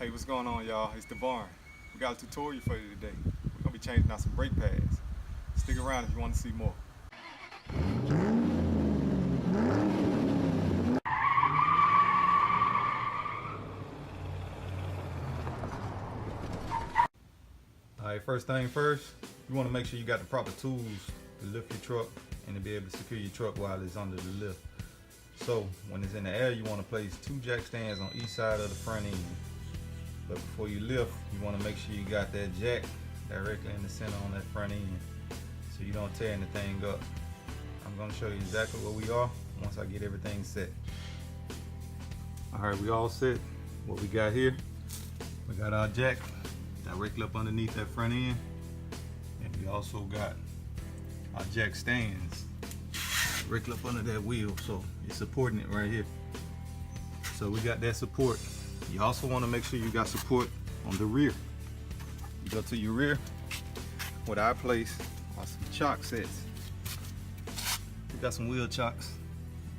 Hey, what's going on, y'all? It's Devon. We got a tutorial for you today. We're gonna be changing out some brake pads. Stick around if you want to see more. Alright, first thing first, you want to make sure you got the proper tools to lift your truck and to be able to secure your truck while it's under the lift. So when it's in the air, you want to place 2 jack stands on each side of the front end. But before you lift, you want to make sure you got that jack directly in the center on that front end so you don't tear anything up. I'm going to show you exactly where we are once I get everything set. Alright, we all set. What we got here, we got our jack directly up underneath that front end, and we also got our jack stands directly up under that wheel, so it's supporting it right here. So we got that support. You also want to make sure you got support on the rear. You go to your rear. What I place are some chock sets. We got some wheel chocks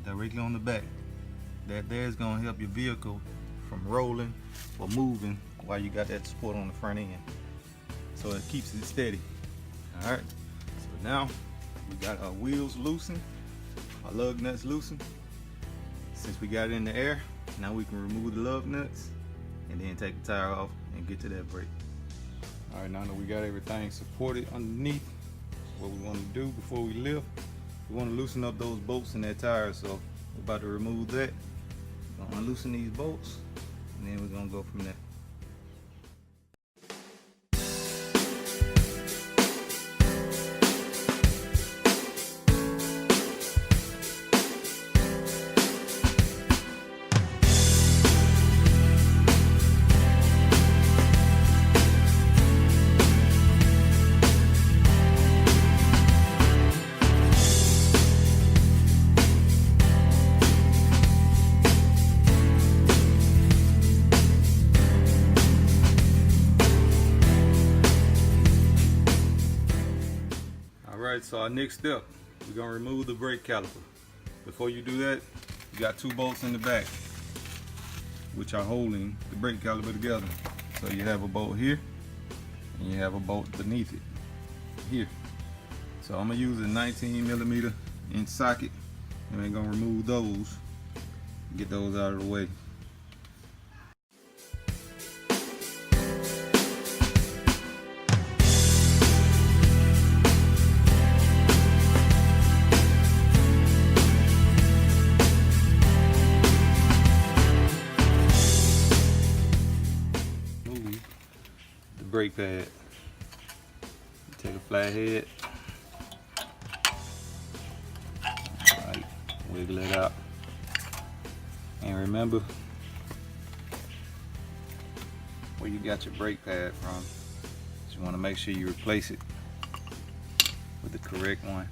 directly on the back. That there is going to help your vehicle from rolling or moving while you got that support on the front end, so it keeps it steady. All right, so now we got our wheels loosened, our lug nuts loosened. Since we got it in the air, now we can remove the lug nuts and then take the tire off and get to that brake. All right, now that we got everything supported underneath, what we want to do before we lift, we want to loosen up those bolts in that tire. So we're about to remove that. We're gonna loosen these bolts, and then we're gonna go from there. Alright, so our next step, we're going to remove the brake caliper. Before you do that, you got 2 bolts in the back, which are holding the brake caliper together. So you have a bolt here, and you have a bolt beneath it, here. So I'm going to use a 19mm inch socket, and we're going to remove those, get those out of the way. Brake pad. Take a flathead, right, wiggle it out, and remember where you got your brake pad from. You want to make sure you replace it with the correct one.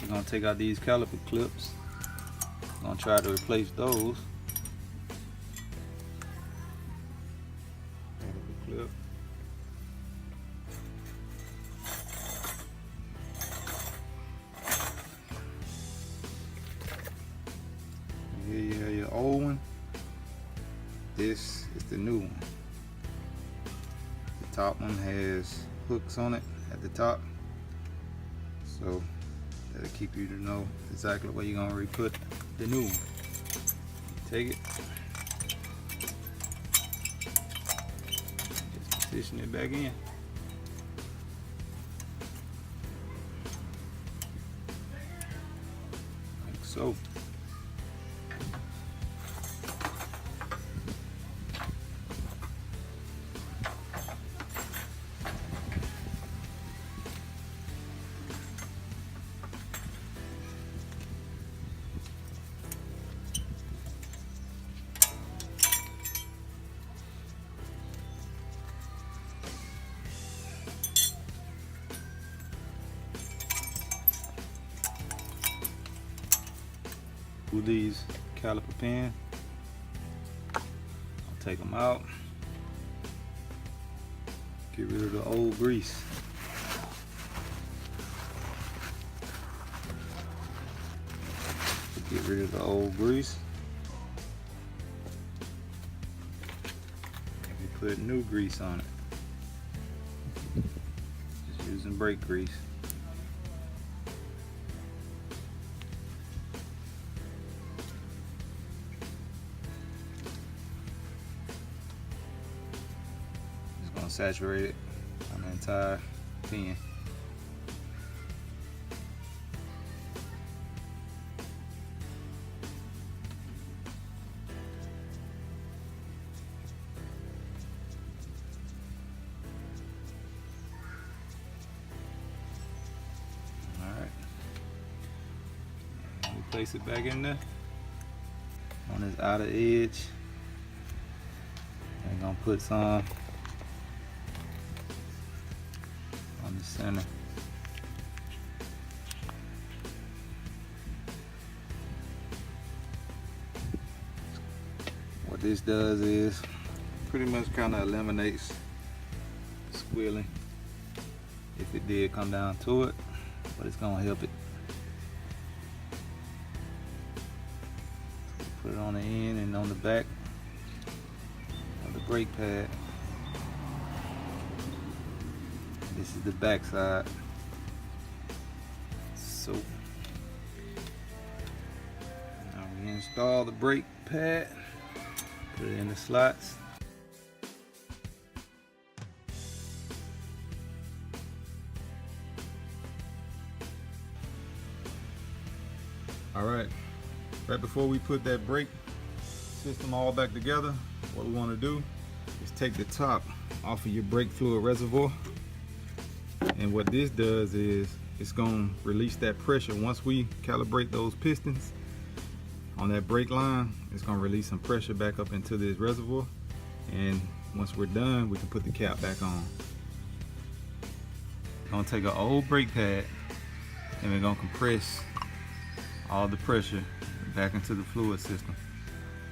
We're going to take out these caliper clips. We're going to try to replace those. Caliper clip. Here you have your old one. This is the new one. The top one has hooks on it at the top, so that'll keep you to know exactly where you're gonna re-put the new one. Take it, just position it back in. Like so. With these caliper pin, take them out. Get rid of the old grease. Get rid of the old grease. And we put new grease on it. Just using brake grease. Just gonna saturate it on the entire pin. Place it back in there on this outer edge. I'm gonna put some on the center. What this does is pretty much kind of eliminates squealing if it did come down to it, but it's gonna help it. Put it on the end and on the back of the brake pad. This is the back side. So now we install the brake pad, put it in the slots. All right. Right before we put that brake system all back together, what we want to do is take the top off of your brake fluid reservoir. And what this does is it's going to release that pressure. Once we calibrate those pistons on that brake line, it's going to release some pressure back up into this reservoir. And once we're done, we can put the cap back on. We're going to take an old brake pad and we're going to compress all the pressure back into the fluid system.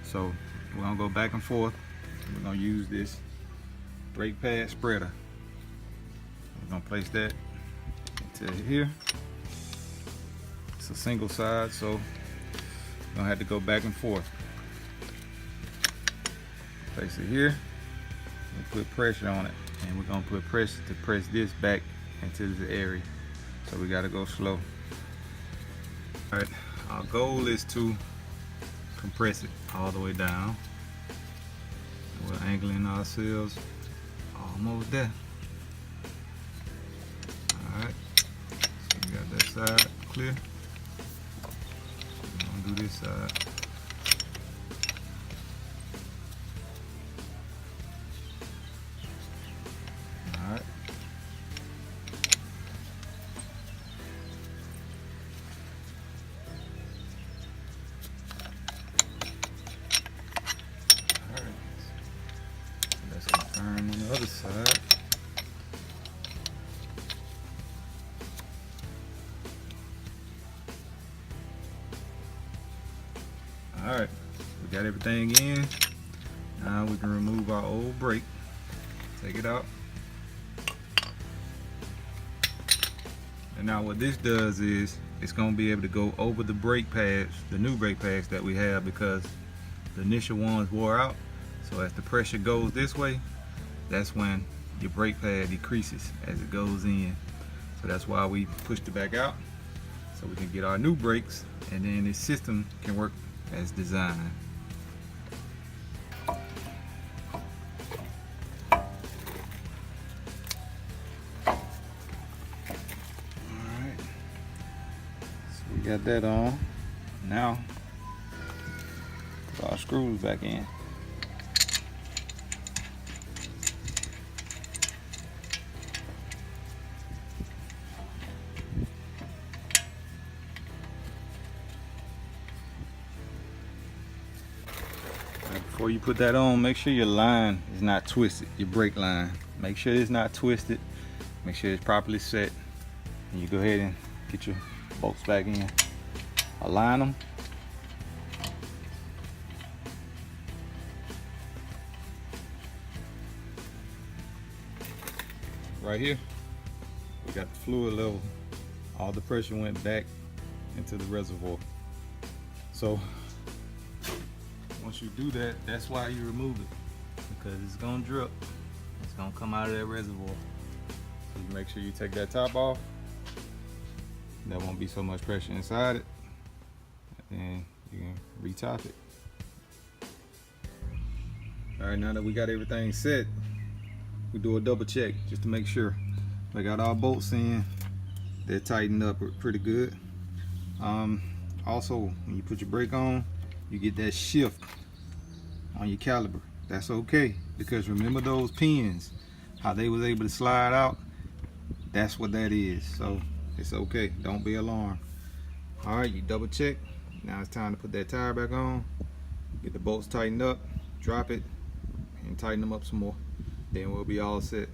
So we're gonna go back and forth. We're gonna use this brake pad spreader. We're gonna place that into here. It's a single side, so we're gonna have to go back and forth. Place it here and put pressure on it, and we're gonna put pressure to press this back into the area. So we gotta go slow. All right. Our goal is to compress it all the way down. We're angling ourselves almost there. Alright, so we got that side clear. We're gonna do this side. Alright. On the other side. Alright, we got everything in. Now we can remove our old brake. Take it out. And now what this does is it's going to be able to go over the brake pads, the new brake pads that we have, because the initial ones wore out. So as the pressure goes this way, that's when your brake pad decreases as it goes in. So that's why we pushed it back out, so we can get our new brakes, and then this system can work as designed. Alright, so we got that on. Now, put our screws back in. Before you put that on, make sure your line is not twisted, your brake line. Make sure it's not twisted. Make sure it's properly set. And you go ahead and get your bolts back in. Align them. right here, we got the fluid level. All the pressure went back into the reservoir. So once you do that, that's why you remove it, because it's gonna drip. It's gonna come out of that reservoir. So you make sure you take that top off. There won't be so much pressure inside it, and you can retop it. All right, now that we got everything set, we do a double check just to make sure. I got all bolts in, they're tightened up pretty good. Also, when you put your brake on, you get that shift on your caliper. That's okay, because remember those pins, how they was able to slide out? That's what that is. So it's okay, don't be alarmed. All right, you double check. Now it's time to put that tire back on, get the bolts tightened up, drop it, and tighten them up some more. Then we'll be all set.